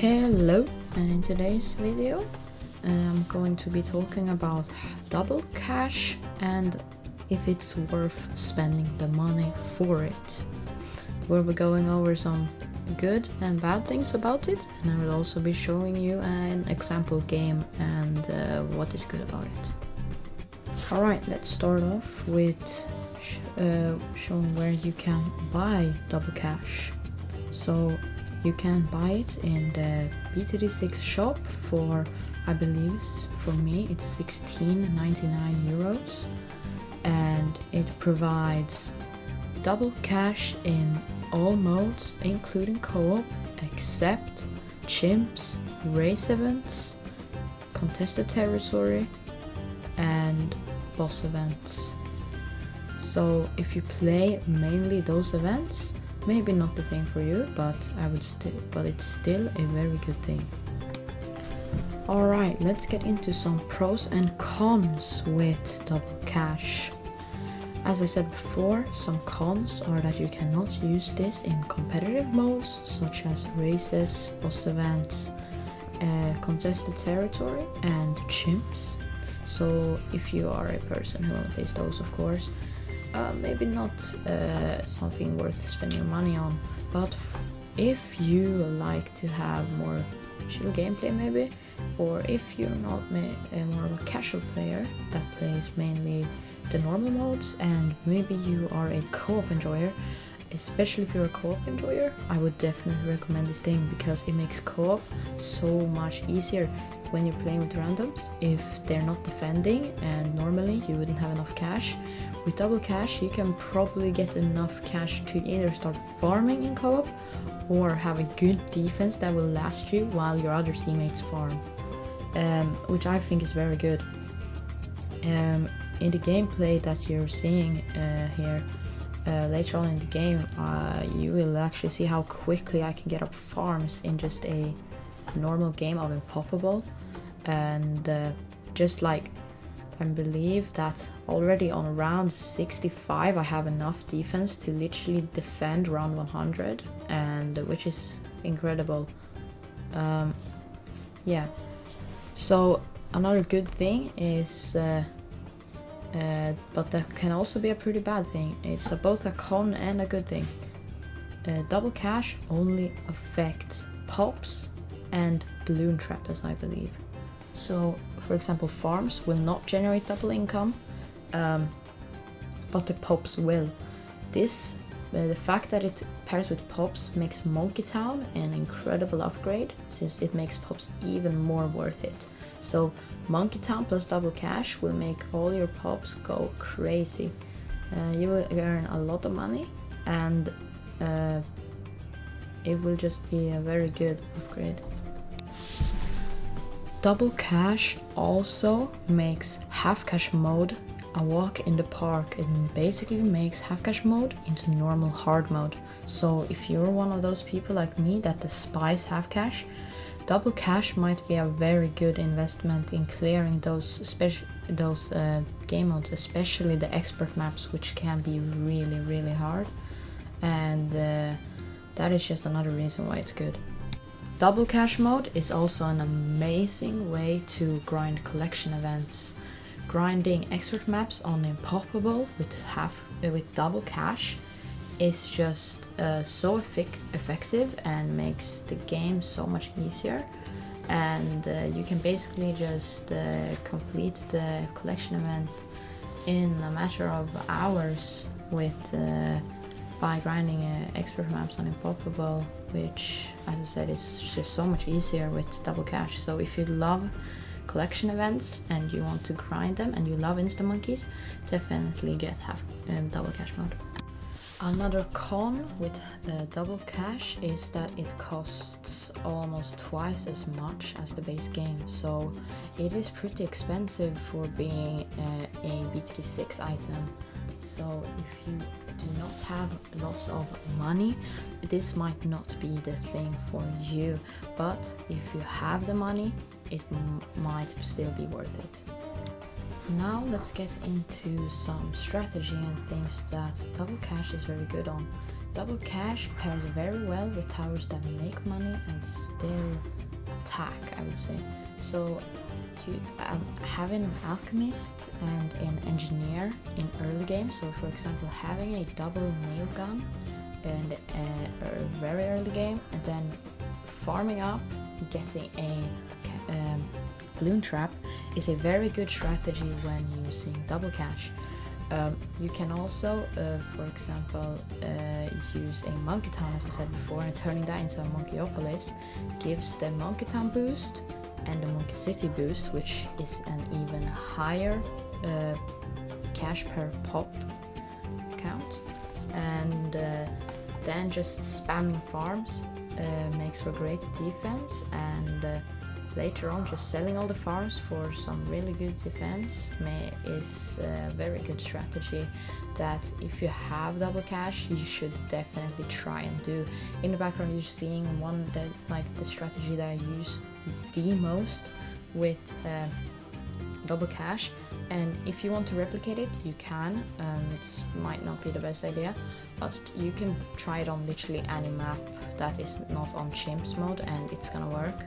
Hello, and in today's video I'm going to be talking about double cash and if it's worth spending the money for it. We'll be going over some good and bad things about it, and I will also be showing you an example game and what is good about it. Alright, let's start off with showing where you can buy double cash. So you can buy it in the BTD6 shop for, I believe, for me it's 16.99 euros, and it provides double cash in all modes including co-op except chimps, race events, contested territory and boss events. So if you play mainly those events, maybe not the thing for you, but it's still a very good thing. Alright, let's get into some pros and cons with double cash. As I said before, some cons are that you cannot use this in competitive modes such as races, boss events, contested territory and chimps. So if you are a person who only plays those, of course, maybe not something worth spending your money on, but if you like to have more chill gameplay maybe, or if you're not more of a casual player that plays mainly the normal modes, and maybe you are a co-op enjoyer, especially if you're a co-op enjoyer, I would definitely recommend this thing because it makes co-op so much easier when you're playing with randoms if they're not defending, and normally you wouldn't have enough cash. With double cash you can probably get enough cash to either start farming in co-op or have a good defense that will last you while your other teammates farm, which I think is very good. In the gameplay that you're seeing here later on in the game, you will actually see how quickly I can get up farms in just a normal game of Impoppable, and just like I believe that already on round 65 I have enough defense to literally defend round 100, and which is incredible. Yeah, so another good thing is but that can also be a pretty bad thing. It's both a con and a good thing. Double cash only affects pops and balloon trappers, I believe. So for example, farms will not generate double income, but the pops will. This the fact that it pairs with pops makes Monkey Town an incredible upgrade, since it makes pops even more worth it. So Monkey Town plus double cash will make all your pops go crazy. You will earn a lot of money, and it will just be a very good upgrade. Double cash also makes half cash mode a walk in the park. It basically makes half cash mode into normal hard mode. So if you're one of those people like me that despise half cash, double cash might be a very good investment in clearing those game modes, especially the expert maps, which can be really hard, and that is just another reason why it's good. Double cash mode is also an amazing way to grind collection events. Grinding expert maps on Impoppable with double cash is just so effective and makes the game so much easier, and you can basically just complete the collection event in a matter of hours with by grinding expert maps on Impoppable, which, as I said, is just so much easier with double cash. So if you love collection events and you want to grind them and you love insta monkeys, definitely get double cash mode. Another con with double cash is that it costs almost twice as much as the base game, so it is pretty expensive for being a BTD6 item. So if you do not have lots of money, this might not be the thing for you, but if you have the money, it might still be worth it. Now let's get into some strategy and things that double cash is very good on. double cash pairs very well with towers that make money and still attack, I would say. So you having an alchemist and an engineer in early game, so for example having a double nail gun in a very early game, and then farming up, getting a balloon trap is a very good strategy when using double cash. You can also, for example, use a Monkey Town, as I said before, and turning that into a Monkeyopolis gives the Monkey Town boost and the Monkey City boost, which is an even higher cash per pop count. And then just spamming farms makes for great defense, and later on just selling all the farms for some really good defense is a very good strategy that if you have double cash you should definitely try and do. In the background you're seeing one that like the strategy that I use the most with double cash, and if you want to replicate it you can. It might not be the best idea, but you can try it on literally any map that is not on chimps mode and it's gonna work.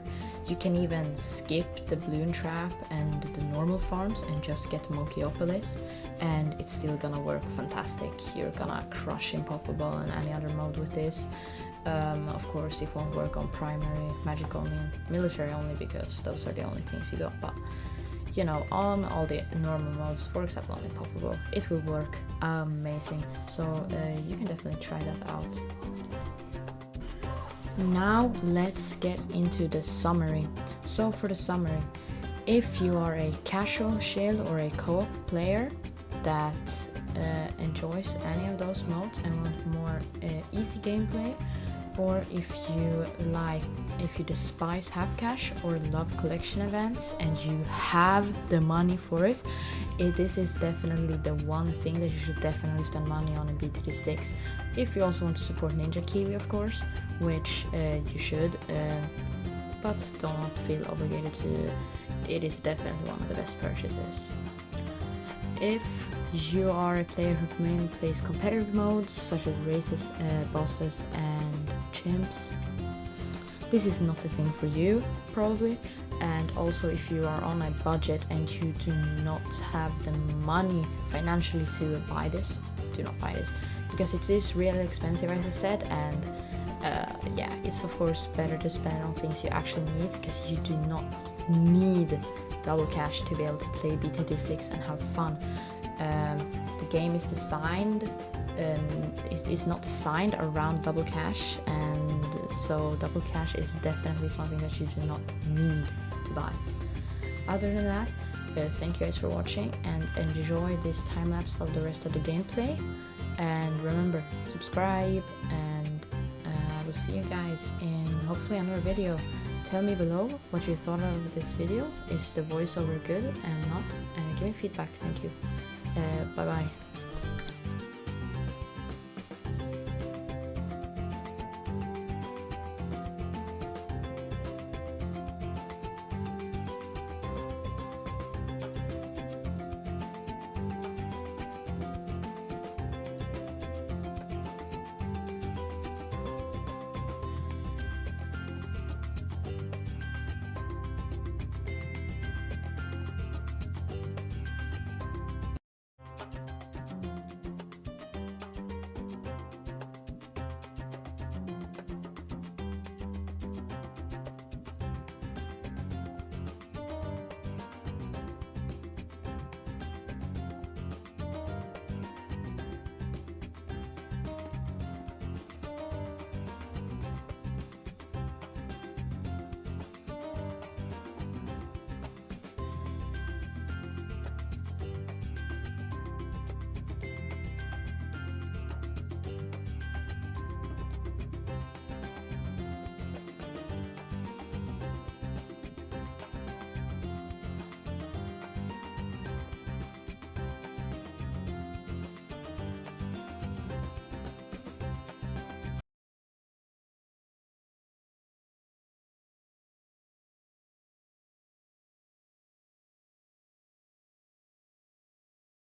You can even skip the balloon trap and the normal farms and just get Monkeyopolis, and it's still gonna work fantastic. You're gonna crush Impoppable and any other mode with this. Of course it won't work on primary, magic only, and military only, because those are the only things you got, but you know, on all the normal modes, for example on Impoppable, it will work amazing. So you can definitely try that out. Now let's get into the summary. So for the summary, if you are a casual shield or a co-op player that enjoys any of those modes and want more easy gameplay, or if you despise half cash or love collection events and you have the money for it, this is definitely the one thing that you should definitely spend money on in BTD6. If you also want to support Ninja Kiwi, of course, which you should, but do not feel obligated to. It is definitely one of the best purchases. If you are a player who mainly plays competitive modes such as races, bosses and chimps, this is not the thing for you probably. And also if you are on a budget and you do not have the money financially to buy this, do not buy this, because it is really expensive, as I said, and yeah, it's of course better to spend on things you actually need, because you do not need double cash to be able to play BTD6 and have fun. The game is designed, is not designed around double cash, and so double cash is definitely something that you do not need to buy. Other than that, thank you guys for watching and enjoy this time lapse of the rest of the gameplay, and remember, subscribe, and I will see you guys in hopefully another video. Tell me below what you thought of this video. Is the voiceover good and not? And give me feedback. Thank you. Bye bye.